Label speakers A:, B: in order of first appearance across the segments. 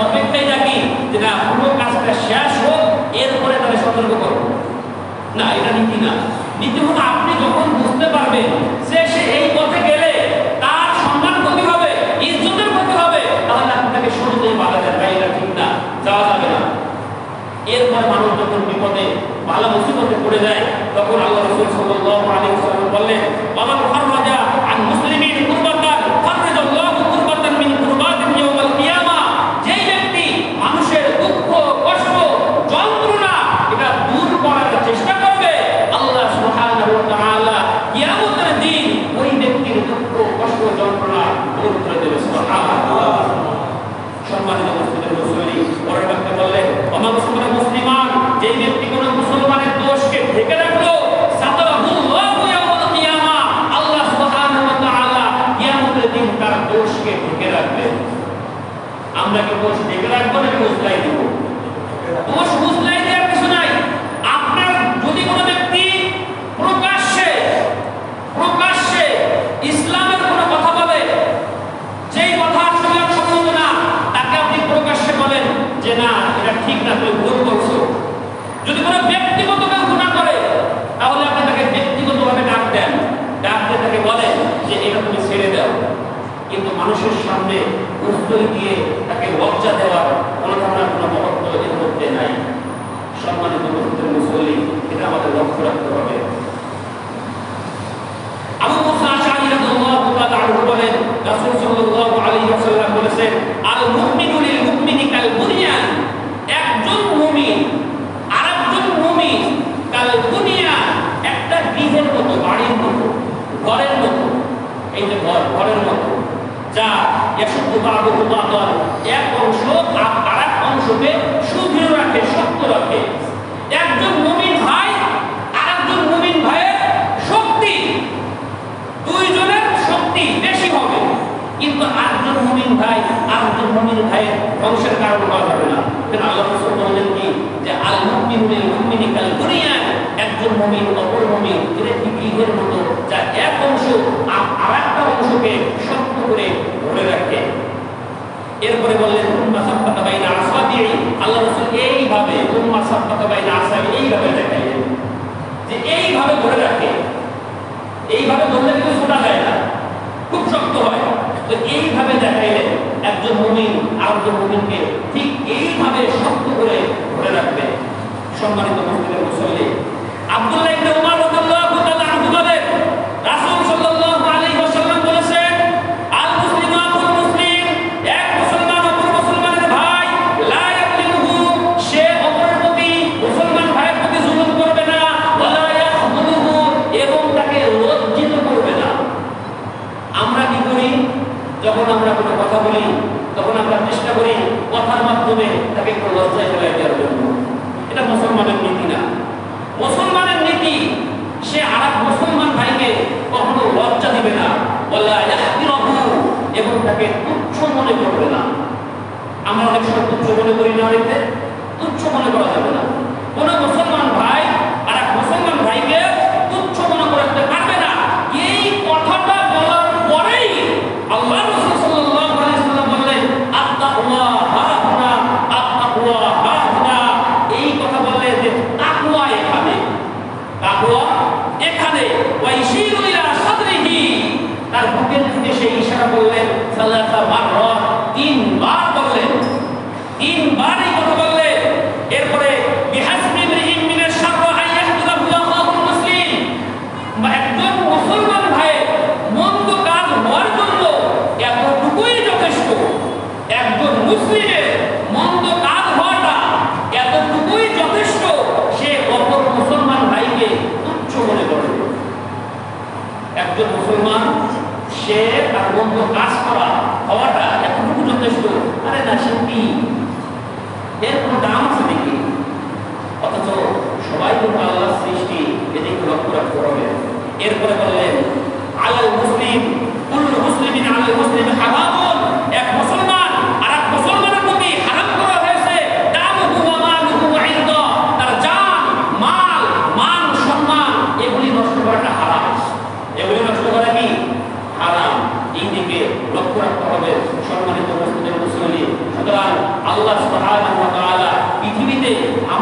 A: অপেক্ষায় থাকি যে না পুরো কাজটা শেষ হোক, এরপরে তারা সতর্ক করবো। না, এটা নীতি না। নীতি হলো আপনি যখন বুঝতে পারবেন যে সে এই পথে গেলে তার সম্মান ক্ষতি হবে, ইজ্জতের ক্ষতি হবে, তাহলে আপনি তাকে সহজেই বাধা দেন, ভাই এটা ঠিক না, যাওয়া যাবে না। এরপর মানুষ যখন বিপদে বালা মুসিবতে পড়ে যায়, তখন আল্লাহ রাসূল সাল্লাল্লাহু আলাইহি ওয়াসাল্লাম বললেন, ওয়ামান ফাররাজা আন মুসলিমিন কুরবাতান ফাররাজাল্লাহু কুরবাতান মিন কুরবাতিন ইয়াউমাল কিয়ামা। যেই ব্যক্তি মানুষের দুঃখ, কষ্ট, যন্ত্রণা এটা দূর করার চেষ্টা করবে, আল্লাহ সুবহানাহু ওয়া তাআলা কিয়ামতের দিন ওই ব্যক্তির দুঃখ, কষ্ট, যন্ত্রণা দূর করে দেবে। সুবহানাল্লাহ। সম্মানিত মুসলিম পরের বাক্যে বললেন, ওমা মুসলিমান, যেই ব্যক্তি কোন মুসলমানের দোষকে ঢেকে রাখলো, সাতারাহুল্লাহু ইয়াউমাল কিয়ামা, আল্লাহ সুবহানাহু ওয়া তাআলা কিয়ামতের দিন তার দোষকে ঢেকে রাখবেন। আমরা কি দোষ ঢেকে রাখবো নাকি মুসলাই দিব? দোষ মুসলাই দেওয়ার কিছু নাই। আপনার যদি কোনো ব্যক্তি প্রকাশ্যে ইসলামের কোনো কথা বলে, যেই কথা আসলে সম্মত না, তাকে আপনি প্রকাশ্যে বলেন যে না এটা ঠিক না, তুমি ভুল করছো। যদি কোনো ব্যক্তিগত কেউ গুনাহ করে, তাহলে আপনি তাকে ব্যক্তিগতভাবে ডাক দেন, ডাক দিয়ে তাকে বলেন যে এটা তুমি ছেড়ে দাও। কিন্তু মানুষের সামনে উত্তর দিয়ে তাকে লজ্জা দেওয়ার কোনো ধরনের কোনো মহত্ব এর মধ্যে নাই। সম্মানিত মুসলিম, এটা আমাদের লক্ষ্য রাখতে হবে। আবু মুসা আশআরী রাদিয়াল্লাহু তাআলা আনহু বলেন, রাসূল সাল্লাল্লাহু আলাইহি ওয়াসাল্লাম বলেছেন, আল মুমিনু লিল মুমিনি কাল বুনিয়ান। একজন মুমিন আরেকজন মুমিন কাল বুনিয়ান, একটা গৃহের মতো, বাড়ির মতো, ঘরের মতো। এই যে ঘরের মতো, যা ইয়াশুদ্দু বা'দুহু বা'দান, এক অংশ আরেক অংশকে সুদৃঢ় রাখে, শক্ত রাখে। একজন মুমিন ভাই আরেকজন মুমিন ভাইয়ের শক্তি, দুইজনের শক্তি বেশি হবে, কিন্তু আরেকজন মুমিন ভাই আরেকজন মুমিন ভাইয়ের ধ্বংসের কারণ হওয়া যাবে না। কেন আল্লাহ রাসূল বলেন কি যে আল মুমিনু লিল মুমিনি কাল বুনিয়ান, একজন মুমিন অপর মুমিন একটি গৃহের মতো, যা এক অংশ আরেকটা অংশকে শক্ত করে ধরে রাখে। এরপরে বললেন উম্মা সাব্বাতা বাইনা আসাবি'i, আল্লাহ রাসূল এইভাবে উম্মা সাব্বাতা বাইনা আসাবি'i এইভাবে দেখাইলেন যে এইভাবে ধরে রাখে। এইভাবে ধরলে কিন্তু ছোটা যায় না, খুব শক্ত হয়। তো এইভাবে দেখাইলেন একজন মুমিন আরেকজন মুমিনকে ঠিক এইভাবে শক্ত করে ধরে রাখবে। সম্মানিত মুসলিম, আব্দুল্লাহ ইবনে উমর রাদিয়াল্লাহু তাআলা আনহু বলেন, রাসূল সাল্লাল্লাহু আলাইহি ওয়াসাল্লাম বলেছেন, আল মুসলিমু আকুল মুসলিম, এক মুসলমান অপর মুসলমানের ভাই, লা ইয়াকলিমুহু, সে অপরের প্রতি মুসলমান ভাইয়ের প্রতি জুলুম করবে না, ওয়ালা ইয়াখযুলুহু, এবং তাকে লজ্জিত করবে না। আমরা কি করি? যখন আমরা কোনো কথা বলি, তখন আমরা চেষ্টা করি কথার মাধ্যমে তাকে একটু লজ্জায় ফেলাই দেওয়ার জন্য। এটা মুসলমানের নীতি না। মুসলমানের নীতি, সে আরেক মুসলমান ভাইকে কখনো লজ্জা দিবে না, ওয়ালা ইয়াহকিরহু, এবং তাকে তুচ্ছ মনে করবে না। আমরা অনেক সময় তুচ্ছ মনে করি না, এতে তুচ্ছ মনে করা যাবে না। কোনো মুসলমান ভাই আরেক মুসলমান ভাইকে তুচ্ছ মনে করতে পারবে না। এই কথাটা বলার পরেই আল্লাহ রাসূল সাল্লাল্লাহু আলাইহি ওয়াসাল্লাম বললেন, আত্তাকুয়া হাহুনা, আত্তাকুয়া হাহুনা। এই কথা বললেন যে তাকওয়া এখানে, তাকওয়া এখানে। ওয়াইশিরু ইলা সাদরিহি, তার বুকের দিকে সেই ইশারা করলেন, সালাসা মাররা, তিনবার বললেন, তিনবার এই কথা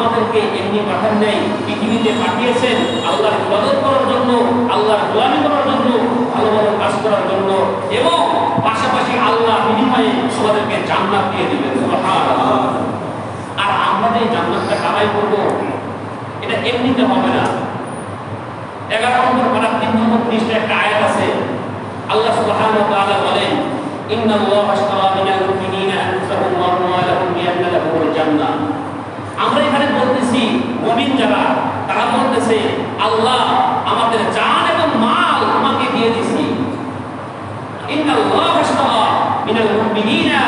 A: আমাদেরকে এমনি পাঠান নাই, পৃথিবীতে পাঠিয়েছেন আল্লাহর ইবাদত করার জন্য, আল্লাহর গোলামি করার জন্য, ভালো ভালো কাজ করার জন্য, এবং পাশাপাশি আল্লাহ বিনিময়ে আমাদেরকে জান্নাত দিয়ে দিবেন। সুবহানাল্লাহ। আর আমরা যে জান্নাতটা কামাই করব, এটা এমনিতে হবে না। 11 নম্বর পারা 3 নম্বর পৃষ্ঠাে একটা আয়াত আছে। আল্লাহ সুবহানাহু ওয়া তাআলা বলেন, ইন্নাল্লাহা আশতারা মিনাল মুমিনিনা আনফুসাহুম ওয়া আমওয়ালাহুম বিআন্না লাহুমুল জান্নাহ। আমরা এখানে বলতেছি মুমিন যারা, তারা বলতেছে আল্লাহ আমাদের জান এবং মাল তোমাকে দিয়ে দিয়েছি। ইন্নাল্লাহা আশতারা মিনাল মুমিনিনা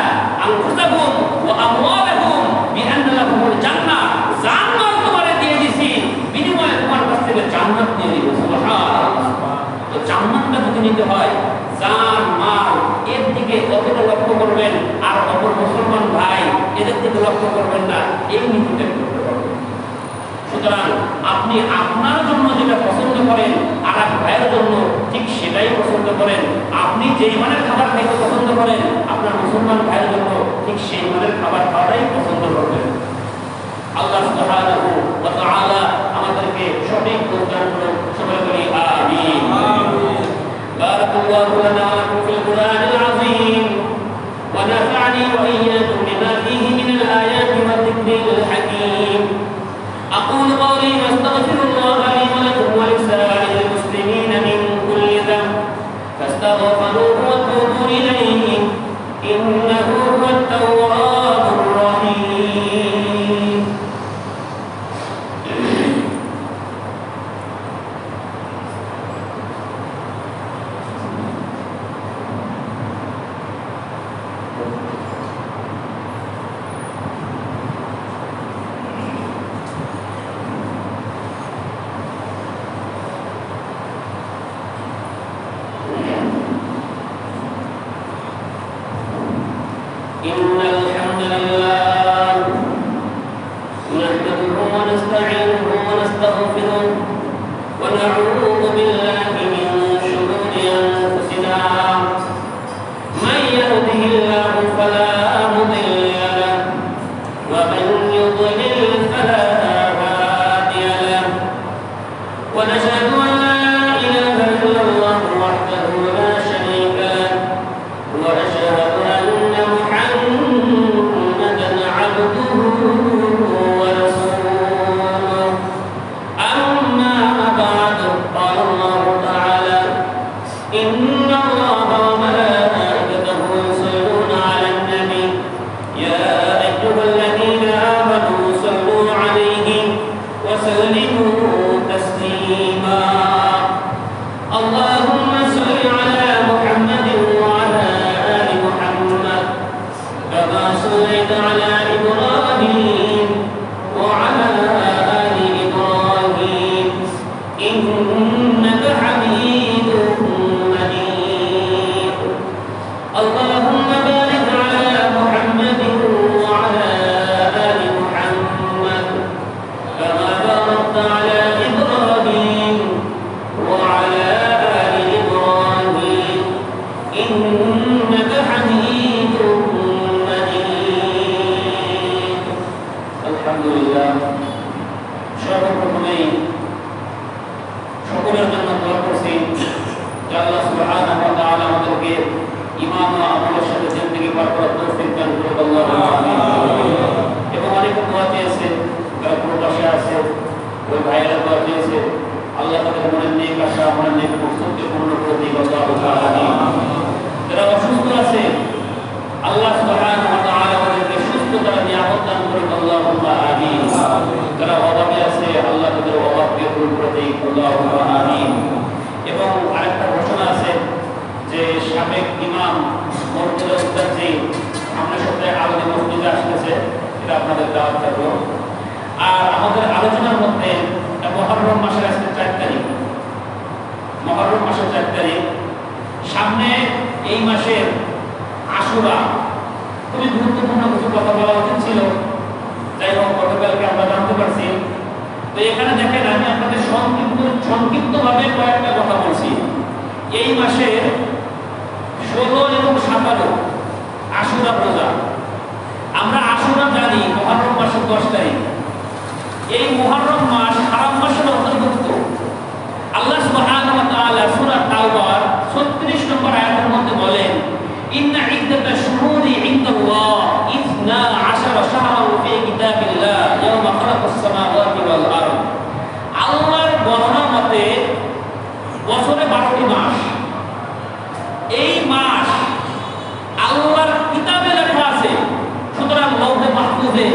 A: আনফুসাহুম ওয়া আমওয়ালাহুম বিআন্না লাহুমুল জান্নাহ। জান মাল তোমারে দিয়ে দিয়েছি, বিনিময়ে তোমার কাছ থেকে জান্নাত নিয়ে নিব। সুবহানাল্লাহ। তো জান্নাতটা যদি নিতে হয়, জান মাল এর দিকে কতটা লক্ষ্য করবেন, আর অপর মুসলমান ভাই এদের দিকে লক্ষ্য করবেন না, এই নীতিটা করতে পারবেন। সুতরাং আপনি আপনার জন্য যেটা পছন্দ করেন, আর এক ভাইয়ের জন্য ঠিক সেটাই পছন্দ করেন। আপনি যেই মানের খাবার খাইতে পছন্দ করেন, আপনার মুসলমান ভাইয়ের জন্য ঠিক সেই মানের খাবার খাওয়াটাই পছন্দ করবেন। আল্লাহ সুবহানাহু ওয়া তাআলা আমাদেরকে সঠিক বোঝার জন্য সবাই বলি আমিন। বারাকাল্লাহু লানা ওয়া লাকুম ফিল কুরআনিল আযীম ওয়া নাফা'নি ওয়া ইয়্যাকুম বিমা ফীহি মিনাল আয়াতি ওয়া যিকরিল হাকীম। أقول قولي وأستغفر الله لي ولكم ولسائر المسلمين من كل ذنب فاستغفروه وتوبوا إليه إنه هو التواب الرحيم. إن الحمد لله نحمده ونستعينه ونستغفره ونعوذ بالله من شرور أنفسنا من يهده الله فلا مضل له ومن يضلل فلا هادي له ونشهد أن لا إله إلا الله وحده لا شريك له وأشهد أن محمدا عبده ورسوله. أما بعد، قال الله تعالى إن الله وملائكته يصلون على النبي يا أيها الذين آمنوا صلوا عليه وسلموا تسليما. اللهم صل على محمد وعلى آل محمد كما صليت على إبراهيم وعلى آل إبراهيم إنك حميد مجيد. اللهم بارك على محمد وعلى آل محمد كما باركت على إبراهيم وعلى آل إبراهيم إنك حميد مجيد. الحمد لله. সর্বপ্রথমেই সকলের জন্য দোয়া করছি যে আল্লাহ সুবহানাহু ওয়া তাআলা আমাদেরকে ঈমান ও আমলের সাথে জিন্দেগি পার করার তৌফিক দান করুন। আল্লাহুম্মা আমিন। এবং অনেক দোয়া চেয়েছে, যারা প্রবাসে আছে, ওই ভাইয়েরা দোয়া চেয়েছে, আল্লাহ তাদের মনের নেক আশা, মনের নেক মকসদকে পূর্ণ করে দিন। আল্লাহুম্মা আমিন। যারা অসুস্থ আছে, আল্লাহ সুবহানাহু ওয়া তাআলা আমাদেরকে সুস্থতা নিয়ামত দান করুন। আল্লাহুম্মা আমিন। যারা অভাবে আছে, আল্লাহ তাদের অভাবকে দূর করে দিন। আল্লাহুম্মা আমিন। এবং আরেকটা ঘোষণা আছে যে সাবেক ইমাম মুর্তজা উস্তাদ জি সামনের সপ্তাহে আলোচনা মসজিদে আসতেছে, এটা আপনাদের দাওয়াত থাকলো। আর আমাদের আলোচনার মধ্যে মুহররম মাসের আজকে 4 তারিখ, মুহররম মাসের 4 তারিখ, সামনে এই মাসের আশুরা, খুবই গুরুত্বপূর্ণ কিছু কথা বলা উচিত ছিল। যাই হোক, গতকালকে আমরা জানতে পারছি। তো এখানে দেখেন, আমি আপনাদের সংক্ষিপ্তভাবে কয়েকটা কথা বলছি। এই মাসের 16 এবং 17 আশুরা রোজা। আমরা আশুরা জানি মুহররম মাসের 10 তারিখ, এই মুহররম মাস হারাম মাসের অন্তর্ভুক্ত। আল্লাহ সুবহানাহু ওয়া তাআলা সূরা তাওবার 36 নম্বর আয়াতের মধ্যে বলেন, ইন্না ইদ্দাতাশ শুহুরি ইনদাল্লাহ 12 শাহরান ফি কিতাবিল্লাহ ইয়াওমা খালাকাস সামাওয়াতি ওয়াল আরদ। আল্লাহর গণনা মতে বছরে 12টি মাস। এই মাস আল্লাহর কিতাবে লেখা আছে। সুতরাং লৌহে মাহফুজে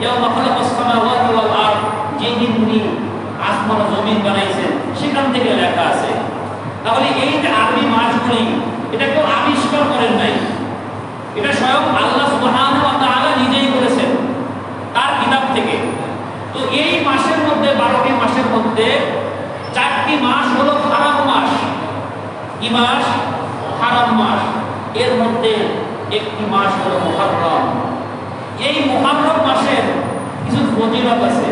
A: ইয়াওমা খালাকাস সামাওয়াতি ওয়াল আরদ, যেদিন তিনি আসমান ও জমিন বানাইছেন সেখান থেকে লেখা আছে। তাহলে এই যে আরবি মাসগুলি, এটা কেউ আবিষ্কার করেন নাই, এটা স্বয়ং আল্লাহ সুবহানাহু ওয়া তাআলা নিজেই বলেছেন তার কিতাব থেকে। তো এই মাসের মধ্যে 12টি মাসের মধ্যে 4টি মাস হলো হারাম মাস। কি মাস? হারাম মাস। এর মধ্যে একটি মাস হলো মুহররম। এই মুহররম মাসের কিছু ফজিলত আছে।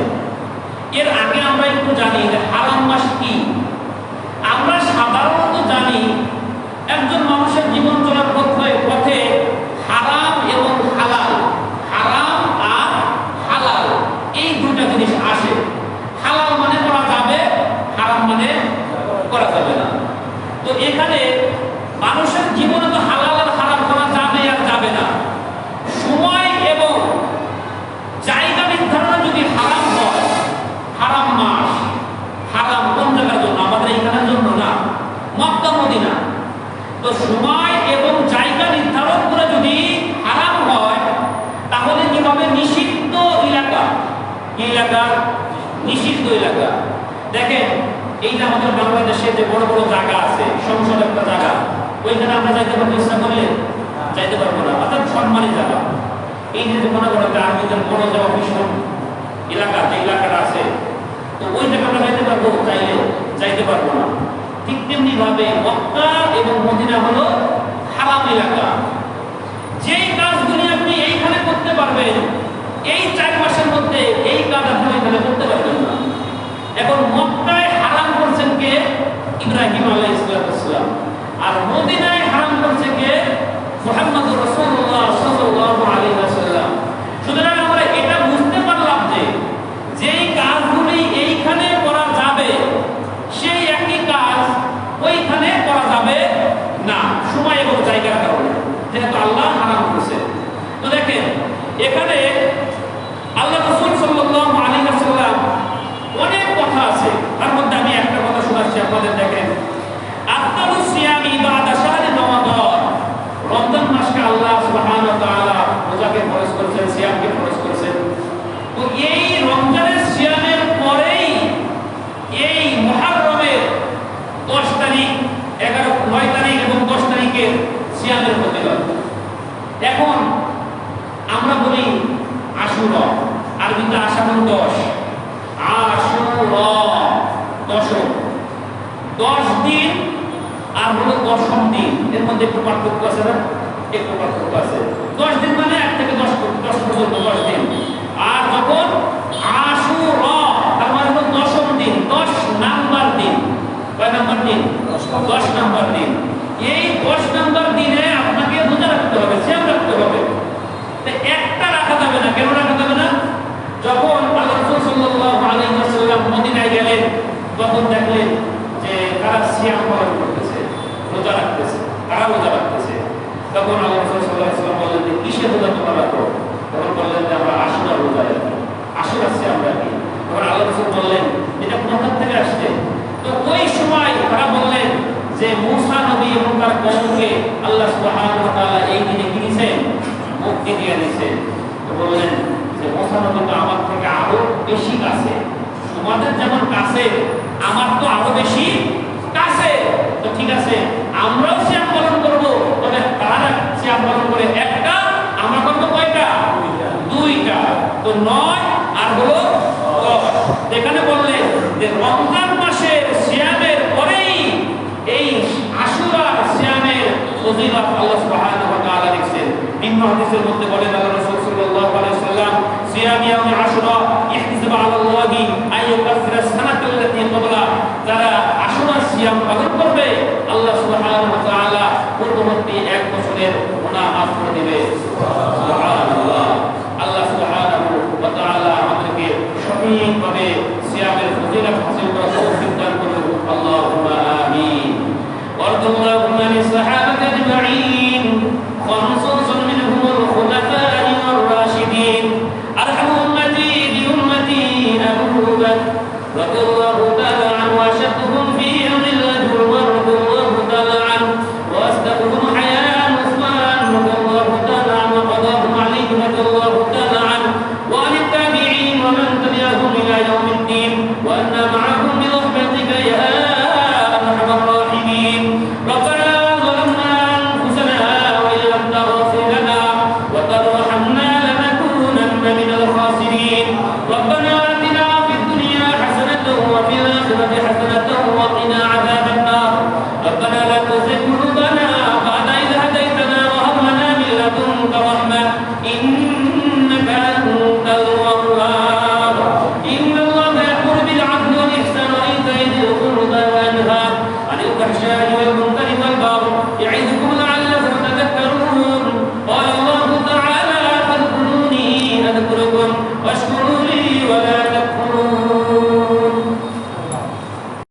A: এর আগে আমরা একটু জানি যে হারাম মাস কি। আমরা সাধারণত জানি একজন মানুষের জীবন চলার পথে হারাম এবং হালাল, হারাম আর হালাল এই দুইটা জিনিস আসে। হালাল মানে করা যাবে, হারাম মানে করা যাবে না। তো এখানে মানুষের জীবনে তো হালাল আর হারাম করা যাবে আর যাবে না। সময় এবং জায়গা নির্ধারণ যদি হারাম হয়, হারাম মাস, হারাম কোন জায়গার জন্য? আমাদের এইখানের জন্য না, মক্কা মদিনা। তো সময় এবং জায়গা নির্ধারণ করে যদি হারাম হয়, তাহলে কি হবে? নিষিদ্ধ এলাকা। কি এলাকা? নিষিদ্ধ এলাকা। দেখেন, এই যে আমাদের বাংলাদেশে যে বড় বড় জায়গা আছে, সংসদ একটা জায়গা, ওইখানে আমরা যাইতে পারবো? ইচ্ছা করলে যাইতে পারবো না। অর্থাৎ সম্মানী জায়গা। এই যে মনে করো যে আর্মিদের বড় যে অফিস এলাকা, যে এলাকাটা আছে, তো ওই জায়গাটা যাইতে পারবো? চাইলে যাইতে পারবো না। ঠিক তেমনি ভাবে মক্কা এবং মদিনা হলো হারাম এলাকা। যেই কাজগুলি আপনি এইখানে করতে পারবেন, এই 4 মাসের মধ্যে এই কাজ আপনি এখানে করতে পারবেন না। এখন মক্কায় হারাম করছেন কে? ইব্রাহিম আলাইহিস সালাম। আর মদিনায় হারাম করছে কে? মুহাম্মদুর রাসূলুল্লাহ সাল্লাল্লাহু আলাইহি ওয়াসাল্লাম। সুতরাং আমরা এটা বুঝতে পারলাম যে যেই কাজগুলি এইখানে করা যাবে, সেই একই কাজ ওইখানে করা যাবে না, সময় এবং জায়গার কারণে, যেহেতু আল্লাহ হারাম করেছে। তো দেখেন, এখানে আল্লাহ রাসূল সাল্লাল্লাহু আলাইহি ওয়াসাল্লাম অনেক কথা আছে। তার মধ্যে আমি একটা কথা শোনাচ্ছি আপনাদের। দেখেন, আফদালুস সিয়ামি বাদা শাহরি রমাদান। রমজান মাসকে আল্লাহ সুবহানাহু ওয়া তাআলা রোজাকে ফরজ করেছেন, সিয়ামকে ফরজ করেছেন। তো এই রমজানের সিয়ামের পরেই এই মুহররমের 10 তারিখ, 9 তারিখ এবং 10 তারিখের সিয়ামের প্রতিবাদ। এখন আমরা বলি আশুরা, আরবিতে আশারুল 10, আশুরা 10 দিন আর হলো 10ম দিন। এর মধ্যে একটু পার্থক্য আছে না? একটু পার্থক্য আছে। 10 দিন মানে 1 থেকে 10 পর্যন্ত 10 দিন। আর যখন আশুরা, তার মানে হলো 10ম দিন, 10 নাম্বার দিন। কয় নাম্বার দিন? 10 নাম্বার দিন। এই 10 নাম্বার দিনে আপনাকে রোজা রাখতে হবে, সিয়াম রাখতে হবে। তো একটা রাখা যাবে না। কেন রাখা যাবে না? যখন আল্লাহ রাসূল সাল্লাল্লাহু আলাইহি ওয়াসাল্লাম মদিনায় গেলেন, তখন দেখলেন যে তারা সিয়াম পালন করতেছে, রোজা রাখতেছে। তারা রোজা রাখতেছে। তখন আল্লাহ রাসূল সাল্লাল্লাহু আলাইহি ওয়াসাল্লাম বললেন যে কিসের রোজা তোমরা রাখো? তখন বললেন যে আমরা আশুরা রোজা রাখি, আশুরা সিয়াম রাখি। তখন আল্লাহ রাসূল বললেন এটা কোথা থেকে আসছে? তো ওই সময় তারা বললেন যে মুসা নবী এবং তার কওমকে আল্লাহ সুবহানাহু ওয়া তাআলা এই দিনে কি দিয়েছেন? মুক্তি দিয়ে দিয়েছেন। তো বললেন যে মুসা নবী তো আমার থেকে আরো বেশি কাছে, তোমাদের যেমন কাছে আমার তো আরো বেশি কাছে। তো ঠিক আছে, আমরাও সিয়াম পালন করব। তবে তারা সিয়াম পালন করে একটা, আমরা করব কয়টা? 2টা। তো 9 আর হলো 10। এখানে বললেন যে রমজান মাসের সিয়ামের পরেই এই আশুরার সিয়ামের ফজিলত আল্লাহ সুবহানাহু ওয়া তাআলা লিখছেন। নিম্ন হাদিসের মধ্যে বলেন আল্লাহ রাসূল সাল্লাল্লাহু আলাইহি ওয়াসাল্লাম, সিয়াম ইয়াউমি আশুরা ইহতিসাব আলা আল্লাহি আইয়ুকাফিরা সানাতাল্লাতী ক্বাবলা। যারা আশুরা সিয়াম পালন করবে, আল্লাহ সুবহানাহু ওয়া তাআলা পূর্ববর্তী 1 বছরের গুনাহ মাফ করে দিবে। সুবহানাল্লাহ। আল্লাহ সুবহানাহু ওয়া তাআলা আমাদেরকে সঠিকভাবে সিয়ামের ফজিলত হাসিল করার তৌফিক দান করুন। আল্লাহুম্মা আমিন। وارض اللهم عن الصحابة أجمعين خصوصا منهم الخلفاء الراشدين أرحم أمتي بأمتي أبو بكر رضي الله تعالى عنه وأشدهم في